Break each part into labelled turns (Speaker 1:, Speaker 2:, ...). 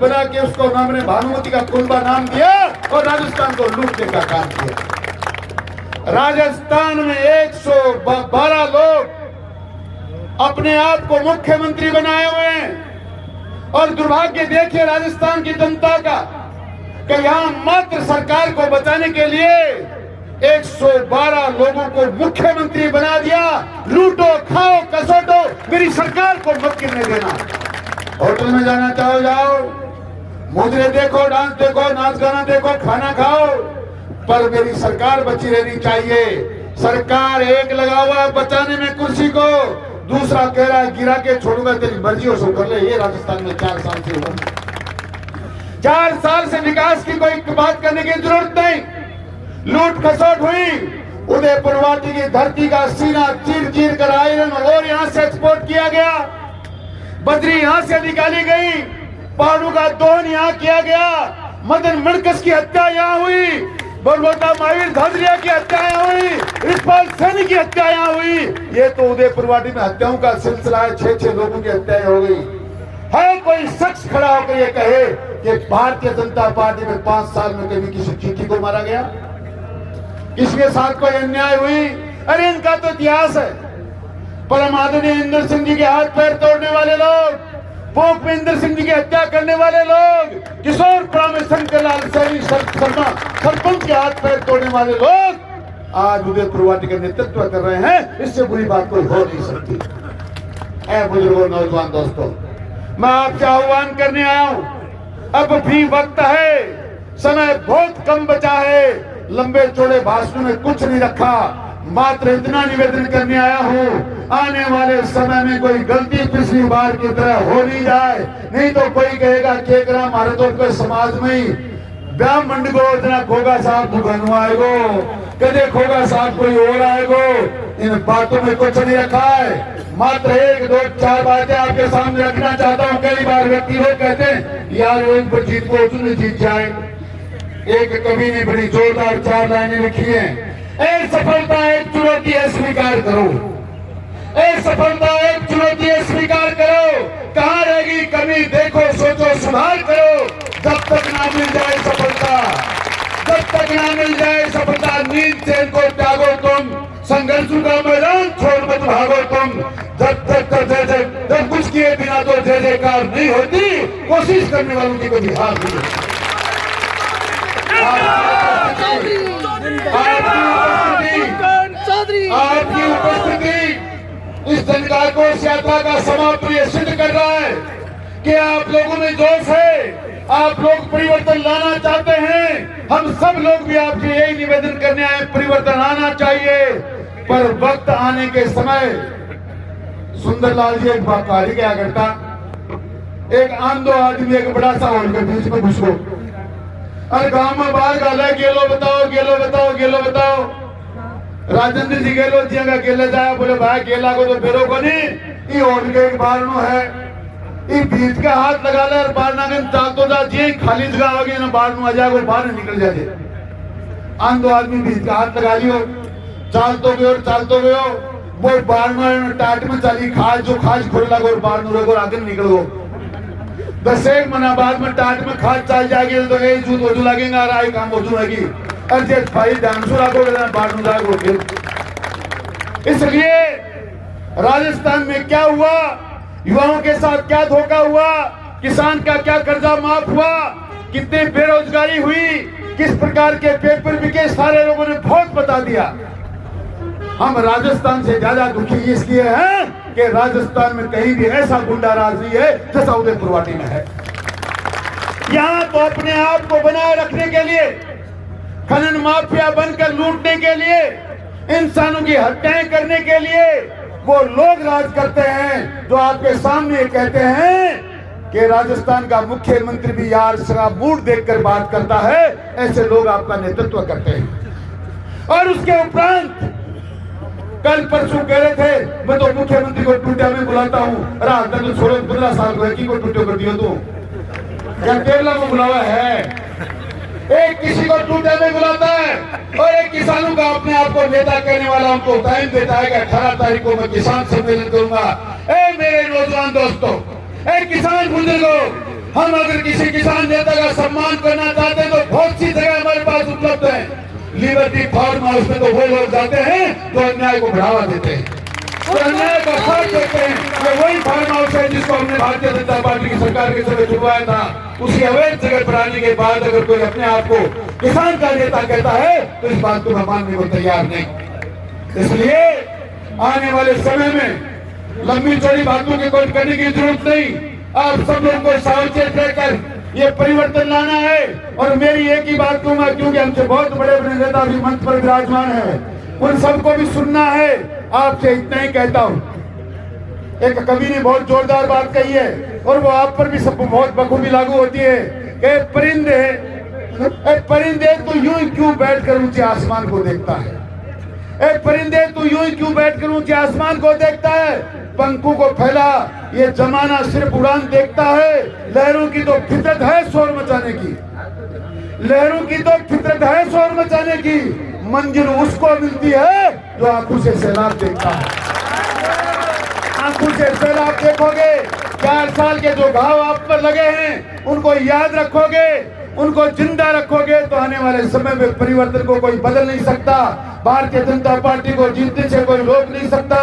Speaker 1: बना के उसको हमने भानुमति का कुंबा नाम दिया और राजस्थान को लूटने का काम किया। राजस्थान में 112 लोग अपने आप को मुख्यमंत्री बनाए हुए हैं और दुर्भाग्य देखिए राजस्थान की जनता का कि यहां मात्र सरकार को बचाने के लिए 112 लोगों को मुख्यमंत्री बना दिया। लूटो खाओ कसोटो, मेरी सरकार को मत गिरने देना। होटल में जाना चाहो जाओ, मुजरे देखो, डांस देखो, नाच गाना देखो, खाना खाओ, पर मेरी सरकार बची रहनी चाहिए। सरकार एक लगा हुआ है बचाने में कुर्सी को, दूसरा कह रहा है गिरा के छोड़ूंगा, तेरी मर्जी हो सो कर ले। ये राजस्थान में 4 साल से हुआ। 4 साल से विकास की कोई बात करने की जरूरत नहीं। लूट खसोट हुई, उदयपुर वाटी की धरती का सीना चीर चीर कर आयरन और यहां से एक्सपोर्ट किया गया, बजरी यहां से निकाली गई, पहाड़ों का दोहन यहां किया गया, मदन मणकस की हत्या यहां हुई, बरबोटा महावीर धादरिया की हत्या यहां हुई, रिछपाल सैनी की हत्या यहां हुई। ये तो उदयपुर वाटी में हत्याओं का सिलसिला है। 6 लोगों की हत्याएं हो गई है। कोई शख्स खड़ा होकर ये कहे कि भारतीय जनता पार्टी में 5 साल में कभी किसी चीटी को मारा गया, किसके साथ कोई अन्याय हुई? अरे इनका तो इतिहास है। परम आदरणीय इंद्र सिंह जी के हाथ पैर तोड़ने वाले लोग, पोक में इंद्र सिंह जी की हत्या करने वाले लोग, किशोरपुरा में शंकर लाल सैनी शर्मा सरपंच के हाथ पैर तोड़ने वाले लोग आज उदयपुर वाटी का नेतृत्व कर रहे हैं। इससे बुरी बात कोई हो नहीं सकती। ऐ बुजुर्गों, नौजवान दोस्तों, मैं आपसे आह्वान करने आया हूं, अब भी वक्त है, समय बहुत कम बचा है। लंबे चौड़े भाषण में कुछ नहीं रखा, मात्र इतना निवेदन करने आया हूं, आने वाले समय में कोई गलती पिछली बार की तरह हो नहीं जाए। नहीं तो कोई कहेगा केकरा मारे तो कोई समाज में ही ब्याह मंड को इतना खोगा साहब दुकान आएगो, कदे खोगा साहब कोई और आएगो। इन बातों में कुछ नहीं रखा है, मात्र 1, 2, 4 बातें आपके सामने रखना चाहता हूं। कई बार व्यक्ति लोग कहते हैं यार एक पर जीत को उसने जीत जाए। एक कवि ने बड़ी जोरदार 4 लाइनें लिखी हैं। एक सफलता एक चुनौती है, स्वीकार करो। एक सफलता एक चुनौती है, स्वीकार करो। कहाँ रहेगी कमी देखो, सोचो, सुधार करो। जब तक ना मिल जाए सफलता, जब तक ना मिल जाए सफलता, नींद से इनको त्यागो तुम, संघर्षों का मैदान छोड़ मत भागो तुम। जब तक जब कुछ किए बिना तो जय जयकार नहीं होती, कोशिश करने वालों की कभी हार नहीं होती। आपकी उपस्थिति इस जनकाक्रोश यात्रा का समाप्त ये सिद्ध कर रहा है कि आप लोगों में जोश है, आप लोग परिवर्तन लाना चाहते हैं। हम सब लोग भी आपसे यही निवेदन करने आए, परिवर्तन आना चाहिए। पर वक्त आने के समय सुंदरलाल जी एक बात कहा क्या करता, एक आंधो आदमी एक बड़ा सा होल के बीच में घुस गो, अरे गांव में बाहर गाला गेलो बताओ, गेलो बताओ, गेलो बताओ। राजेंद्र जी गेलो जी का गेले जाए, बोले भाई गेला को तो फेरो को नहीं, ये होल के एक बारनो है, ये बीच का हाथ लगा ले और बाहर नागन चाल तो जा जी, खाली जगह होगी ना बाहर में आ जाए, बाहर निकल जाए। आंधो आदमी बीच का हाथ लगा लियो, चाल तो गयो, चाल तो गयो, वो बाहर में टाट में चली, खाज जो खाज खोल लगा और बाहर में आगे निकल गो। 10 एक महीना बाद में टाट में खाद चल जाएगी तो यही जूत वजू लगेगा और आई काम वजू लगी। अरे भाई डांसू लागो बाढ़ में जाओ। इसलिए राजस्थान में क्या हुआ, युवाओं के साथ क्या धोखा हुआ, किसान का क्या कर्जा माफ हुआ, कितनी बेरोजगारी हुई, किस प्रकार के पेपर बिके, सारे लोगों ने बहुत बता दिया। हम राजस्थान से ज्यादा दुखी इसलिए हैं कि राजस्थान में कहीं भी ऐसा गुंडा राज नहीं है जैसा उदयपुर वाटी में है। यहाँ तो अपने आप को बनाए रखने के लिए, खनन माफिया बनकर लूटने के लिए, इंसानों की हत्याएं करने के लिए वो लोग राज करते हैं जो आपके सामने कहते हैं कि राजस्थान का मुख्यमंत्री भी यार शराब मूड देखकर बात करता है। ऐसे लोग आपका नेतृत्व करते हैं। और उसके उपरांत कल परसों कह रहे थे मैं तो मुख्यमंत्री को टूटिया में बुलाता हूँ। अरे तो छोड़ो, 15 साल को टूटियो कर दियो तू, क्या केरला में बुलावा है? एक किसी को टूटिया में बुलाता है और एक किसानों का अपने आप को नेता कहने वाला हमको टाइम देता है कि 18 तारीख को मैं किसान सम्मेलन करूंगा। ए मेरे नौजवान दोस्तों, ए किसान बुजुर्गों, हम अगर किसी किसान नेता का सम्मान करना चाहते हैं तो बहुत सी जगह हमारे पास उपलब्ध है। लिबर्टी फार्म हाउस में तो वो लोग जाते हैं जो अन्याय को बढ़ावा देते हैं, तो अन्याय का साथ देते हैं। ये वही फार्म हाउस है जिसको हमने भारतीय जनता पार्टी की सरकार के समय छुड़वाया था। उसकी अवैध जगह पर आने के बाद अगर कोई अपने आप को किसान का नेता कहता है तो इस बात को मैं मानने को तैयार नहीं। इसलिए आने वाले समय में लंबी चौड़ी बातों की कोई करने की जरूरत नहीं। आप सब लोगों को सावचेत रहकर ये परिवर्तन लाना है। और मेरी एक ही बात कहूंगा, क्योंकि हमसे बहुत बड़े बड़े नेता भी मंच पर विराजमान है, उन सबको भी सुनना है। आपसे इतना ही कहता हूं, एक कवि ने बहुत जोरदार बात कही है और वो आप पर भी सब बहुत बखूबी लागू होती है कि परिंदे तो यूं ही क्यों बैठकर ऊंचे आसमान को देखता है। एक परिंदे तो यूं ही क्यों बैठकर ऊंचे आसमान को देखता है। पंखों को फैला ये जमाना सिर्फ उड़ान देखता है। लहरों की तो फितरत है शोर मचाने की, लहरों की तो फितरत है शोर मचाने की। मंजिल उसको मिलती है जो आंखों से सैलाब देखता है। आंखों से सैलाब देखोगे, 4 साल के जो घाव आप पर लगे हैं उनको याद रखोगे, उनको जिंदा रखोगे तो आने वाले समय में परिवर्तन को कोई बदल नहीं सकता। भारतीय जनता पार्टी को जीतने से कोई रोक नहीं सकता।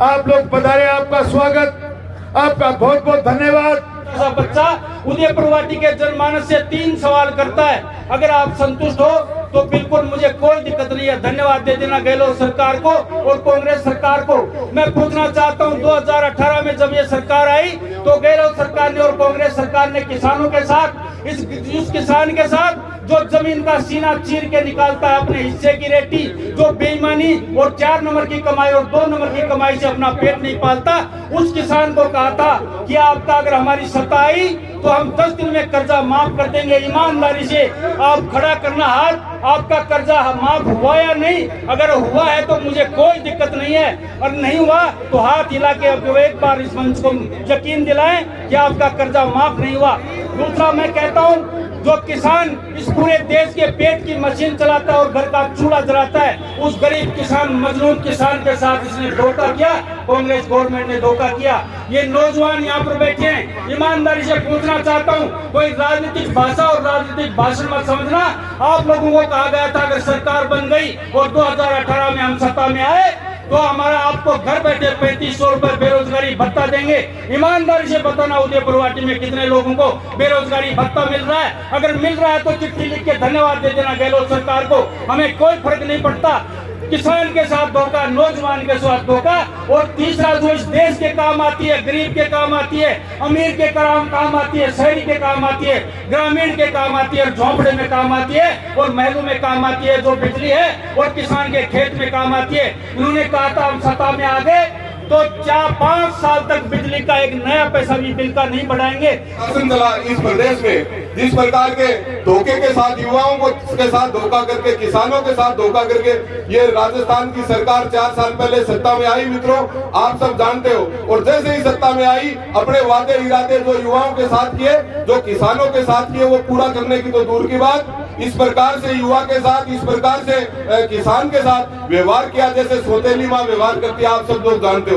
Speaker 1: आप लोग पधारे, आपका स्वागत, आपका बहुत बहुत धन्यवाद।
Speaker 2: बच्चा उदयपुर वाटी के जनमानस से 3 सवाल करता है। अगर आप संतुष्ट हो तो बिल्कुल मुझे कोई दिक्कत नहीं है। धन्यवाद दे देना गहलोत सरकार को और कांग्रेस सरकार को। मैं पूछना चाहता हूं, 2018 में जब ये सरकार आई तो गहलोत सरकार ने और कांग्रेस सरकार ने किसानों के साथ, इस किसान के साथ जो जमीन का सीना चीर के निकालता है अपने हिस्से की रेटी, जो बेईमानी और 4 नंबर की कमाई और 2 नंबर की कमाई से अपना पेट नहीं पालता, उस किसान को कहा था कि आपका अगर हमारी सत्ता आई तो हम 10 दिन में कर्जा माफ कर देंगे। ईमानदारी से आप खड़ा करना हाथ, आपका कर्जा माफ हुआ या नहीं? अगर हुआ है तो मुझे कोई दिक्कत नहीं है, और नहीं हुआ तो हाथ हिला के एक बार इस मंच को यकीन दिलाएं कि आपका कर्जा माफ नहीं हुआ। दूसरा मैं कहता हूं, जो किसान इस पूरे देश के पेट की मशीन चलाता है और घर का चूल्हा जलाता है, उस गरीब किसान, मजलूम किसान के साथ इसने धोखा किया। कांग्रेस गवर्नमेंट ने धोखा किया। ये नौजवान यहाँ पर बैठे हैं, ईमानदारी से पूछना चाहता हूँ, कोई राजनीतिक भाषा और राजनीतिक भाषण मत समझना। आप लोगों को कहा गया था अगर सरकार बन गई और 2018 में हम सत्ता में आए तो हमारा आपको घर बैठे 3500 रुपए बेरोजगारी भत्ता देंगे। ईमानदारी से बताना उदयपुर वाटी में कितने लोगों को बेरोजगारी भत्ता मिल रहा है? अगर मिल रहा है तो चिट्ठी लिख के धन्यवाद दे देना गहलोत सरकार को। हमें कोई फर्क नहीं पड़ता। किसान के साथ धोखा, नौजवान के साथ धोखा। और तीसरा जो इस देश के काम आती है, गरीब के काम आती है, अमीर के काम आती है, शहरी के काम आती है, ग्रामीण के काम आती है, झोंपड़े में काम आती है और महलों में काम आती है, जो बिजली है और किसान के खेत में काम आती है। उन्होंने कहा था हम सत्ता में आ गए तो 4-5 साल तक बिजली का एक नया पैसा भी बिल का नहीं बढ़ाएंगे।
Speaker 3: शासन चला इस प्रदेश में, जिस प्रकार के धोखे के साथ युवाओं को के साथ धोखा करके, किसानों के साथ धोखा करके ये राजस्थान की सरकार 4 साल पहले सत्ता में आई। मित्रों, आप सब जानते हो, और जैसे ही सत्ता में आई अपने वादे इरादे जो युवाओं के साथ किए, जो किसानों के साथ किए, वो पूरा करने की तो दूर की बात, इस प्रकार से युवा के साथ, इस प्रकार से किसान के साथ व्यवहार किया जैसे सौतेली माँ व्यवहार करती है। आप सब लोग जानते हो।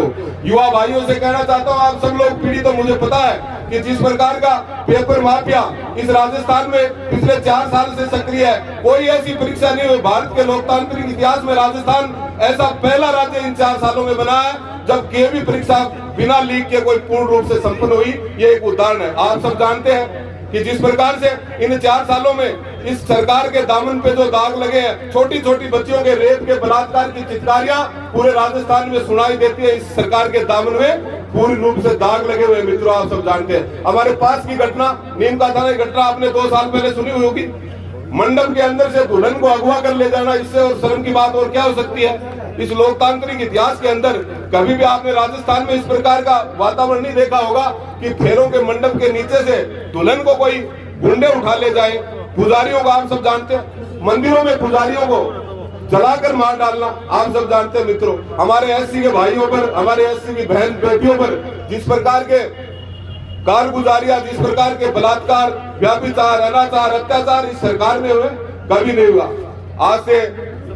Speaker 3: युवा भाइयों से कहना चाहता हूँ, आप सब लोग पीढ़ी तो मुझे पता है कि जिस प्रकार का पेपर माफिया इस राजस्थान में पिछले 4 साल से सक्रिय है, कोई ऐसी परीक्षा नहीं हुई भारत के लोकतांत्रिक इतिहास में। राजस्थान ऐसा पहला राज्य इन 4 सालों में बना है जब कोई भी परीक्षा बिना लीक के कोई पूर्ण रूप से संपन्न हुई। ये एक उदाहरण है। आप सब जानते हैं कि जिस प्रकार से इन 4 सालों में इस सरकार के दामन पे जो दाग लगे हैं, छोटी छोटी बच्चियों के रेप के बलात्कार की चित्कारियां पूरे राजस्थान में सुनाई देती है। इस सरकार के दामन में पूरी रूप से दाग लगे हुए। मित्रों, आप सब जानते हैं हमारे पास की घटना, नीम का थाना की घटना आपने 2 साल पहले सुनी हुई होगी। मंडप के अंदर से दुल्हन को अगवा कर ले जाना, इससे और शर्म की बात और क्या हो सकती है? इस लोकतांत्रिक इतिहास के अंदर कभी भी आपने राजस्थान में इस प्रकार का वातावरण नहीं देखा होगा कि फेरों के मंडप के नीचे से दुल्हन को कोई गुंडे उठा ले जाए। पुजारियों को आप सब जानते हैं, मंदिरों में पुजारियों को जलाकर मार डालना आप सब जानते हैं। मित्रों, हमारे एससी के भाइयों पर, हमारे एससी की बहन बेटियों पर जिस प्रकार के कारगुजारियां, जिस प्रकार के बलात्कार, व्याभिचार, अनाचार, अत्याचार इस सरकार में हुए, कभी नहीं हुआ। आज से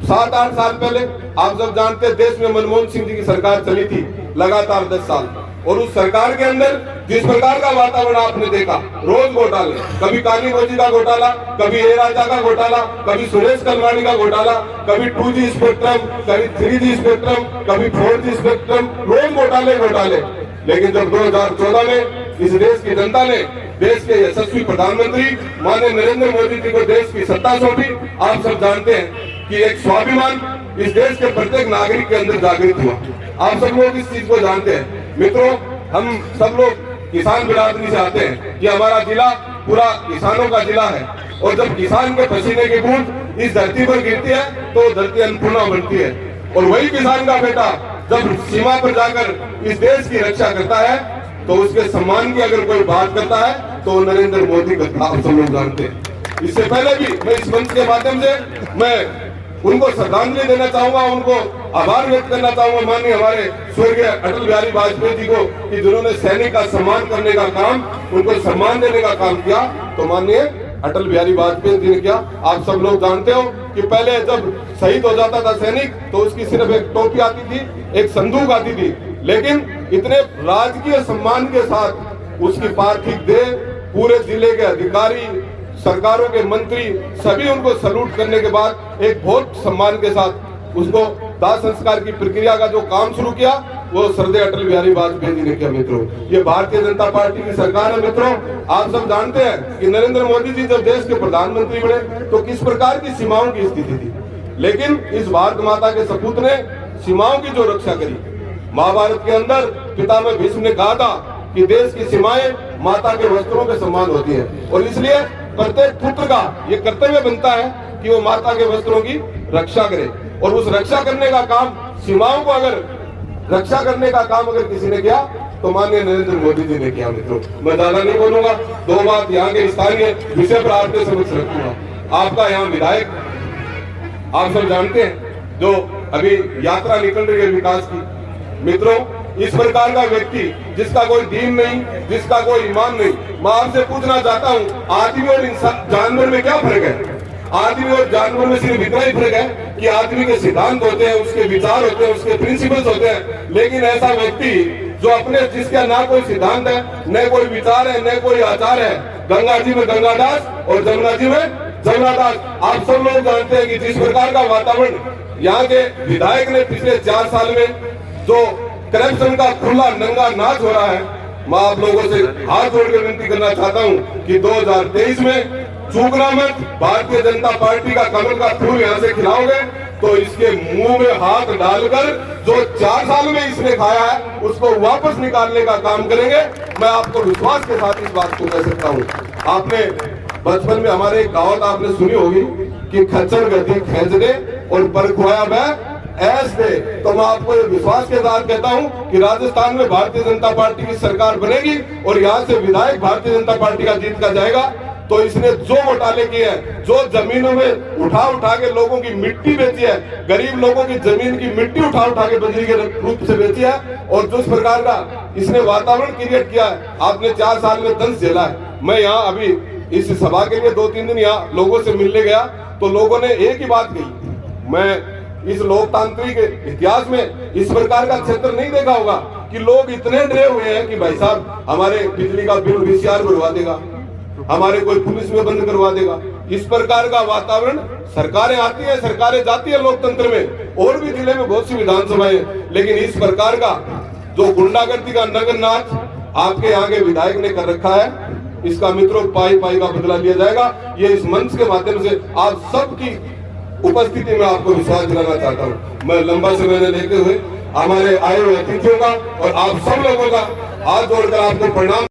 Speaker 3: 7-8 साल पहले आप सब जानते हैं देश में मनमोहन सिंह जी की सरकार चली थी लगातार 10 साल। और उस सरकार के अंदर जिस प्रकार का वातावरण आपने देखा, रोज घोटाले, कभी काली मोदी का घोटाला, कभी ए राजा का घोटाला, कभी सुरेश कलवाणी का घोटाला, कभी 2G स्पेक्ट्रम, कभी 3G स्पेक्ट्रम, कभी 4G स्पेक्ट्रम, रोज घोटाले। लेकिन जब 2014 में इस देश की जनता ने देश के यशस्वी प्रधानमंत्री माननीय नरेंद्र मोदी जी को देश की सत्ता सौंपी, आप सब जानते हैं कि एक स्वाभिमान इस देश के प्रत्येक नागरिक के अंदर जागृत हुआ। आप सब लोग इस चीज को जानते हैं। मित्रों, हम सब लोग किसान बिरादरी से आते हैं कि हमारा जिला पूरा किसानों का जिला है, और जब किसान के पसीने की बूंद इस धरती पर गिरती है तो धरती अन्नपूर्णा बनती है। और वही किसान का बेटा जब सीमा पर जाकर इस देश की रक्षा करता है तो उसके सम्मान की अगर कोई बात करता है तो नरेंद्र मोदी करता, आप सब लोग जानते हैं। इससे पहले भी मैं इस मंच के माध्यम से मैं उनको श्रद्धांजलि देना चाहूंगा, उनको आभार व्यक्त करना चाहूंगा माननीय हमारे स्वर्गीय अटल बिहारी वाजपेयी जी को कि जिन्होंने सैनिक का सम्मान करने का काम, उनको सम्मान देने का काम किया, तो माननीय अटल बिहारी वाजपेयी जी ने किया। आप सब लोग जानते हो कि पहले जब शहीद हो जाता था सैनिक तो उसकी सिर्फ एक टोपी आती थी, एक संदूक आती थी, लेकिन इतने राजकीय सम्मान के साथ उसकी पार्थिव देह पूरे जिले के अधिकारी, सरकारों के मंत्री सभी उनको सैल्यूट करने के बाद एक बहुत सम्मान के साथ उसको दाह संस्कार की प्रक्रिया का जो काम शुरू किया वो श्रद्धेय अटल बिहारी वाजपेयी जी ने किया। मित्रों, ये भारतीय जनता पार्टी की सरकार है। मित्रों, आप सब जानते हैं कि नरेंद्र मोदी जी जब देश के प्रधानमंत्री बने तो किस प्रकार की सीमाओं की स्थिति थी, लेकिन इस भारत माता के सपूत ने सीमाओं की जो रक्षा करी। महाभारत के अंदर पितामह भीष्म ने कहा था कि देश की सीमाएं माता के वस्त्रों के समान होती है, और इसलिए प्रत्येक पुत्र का ये कर्तव्य बनता है कि वो माता के वस्त्रों की रक्षा करे। और उस रक्षा करने का काम, सीमाओं को अगर रक्षा करने का काम अगर किसी ने किया तो माननीय नरेंद्र मोदी जी ने किया। मित्रों, मैं ज्यादा नहीं बोलूंगा, दो बात यहाँ के स्थानीय विषय पर आपके समक्ष रखूंगा। आपका यहाँ विधायक आप सब जानते हैं जो अभी यात्रा निकल रही है विकास की। मित्रों, इस प्रकार का व्यक्ति जिसका कोई दीन नहीं, जिसका कोई ईमान नहीं, मैं आपसे पूछना चाहता हूँ, आदमी और इंसान जानवर में क्या फर्क है? आदमी और जानवर में सिर्फ इतना ही फर्क है कि आदमी के सिद्धांत होते हैं, उसके विचार होते हैं, उसके प्रिंसिपल्स होते हैं, लेकिन ऐसा व्यक्ति जो अपने जिसका ना कोई सिद्धांत है, न कोई विचार है, न कोई आचार है, गंगा जी में गंगादास और जमुना जी में जमुनादास। आप सब लोग जानते हैं कि जिस प्रकार का वातावरण यहाँ के विधायक ने पिछले 4 साल में जो करप्शन का खुला नंगा नाच हो रहा है, मैं आप लोगों से हाथ जोड़कर विनती करना चाहता हूं कि 2023 में चूकना मत। भारतीय जनता पार्टी का कमल का फूल यहाँ से खिलाओगे तो इसके मुंह में हाथ डालकर जो 4 साल में इसने खाया है उसको वापस निकालने का काम करेंगे। मैं आपको विश्वास के साथ इस बात को कह सकता हूँ। आपने बचपन में हमारे एक कहावत आपने सुनी होगी कि खच्चर गति खेच दे और पर खोया मैं ऐस दे। तो मैं आपको विश्वास के साथ कहता हूं कि राजस्थान में भारतीय जनता पार्टी की सरकार बनेगी और यहां से विधायक भारतीय जनता पार्टी का जीत का जाएगा। तो इसने जो घोटाले किए हैं, जो जमीनों में उठा के लोगों की मिट्टी बेची है, गरीब लोगों की जमीन की मिट्टी उठा के बजरी के रूप से बेची है, और जिस प्रकार का इसने वातावरण क्रिएट किया है, आपने 4 साल में दंश झेला है। मैं यहाँ अभी इस सभा के लिए 2-3 दिन यहाँ लोगों से मिलने गया तो लोगों ने एक ही बात कही, मैं इस लोकतांत्रिक इतिहास में इस प्रकार का क्षेत्र नहीं देखा होगा कि लोग इतने डरे हुए हैं कि भाई साहब हमारे बिजली का बिल VCR भरवा देगा, हमारे कोई पुलिस में बंद करवा देगा। इस प्रकार का वातावरण, सरकारें आती है, सरकारें जाती है लोकतंत्र में, और भी जिले में बहुत सी विधानसभाएं, लेकिन इस प्रकार का जो गुंडागर्दी का नगर नाच आपके यहाँ के विधायक ने कर रखा है, इसका मित्रों पाई का बदला लिया जाएगा। ये इस मंच के माध्यम से आप सबकी उपस्थिति में आपको विश्वास दिलाना चाहता हूँ। मैं लंबा समय न लेते हुए हमारे आए हुए अतिथियों का और आप सब लोगों का हाथ जोड़कर आपको प्रणाम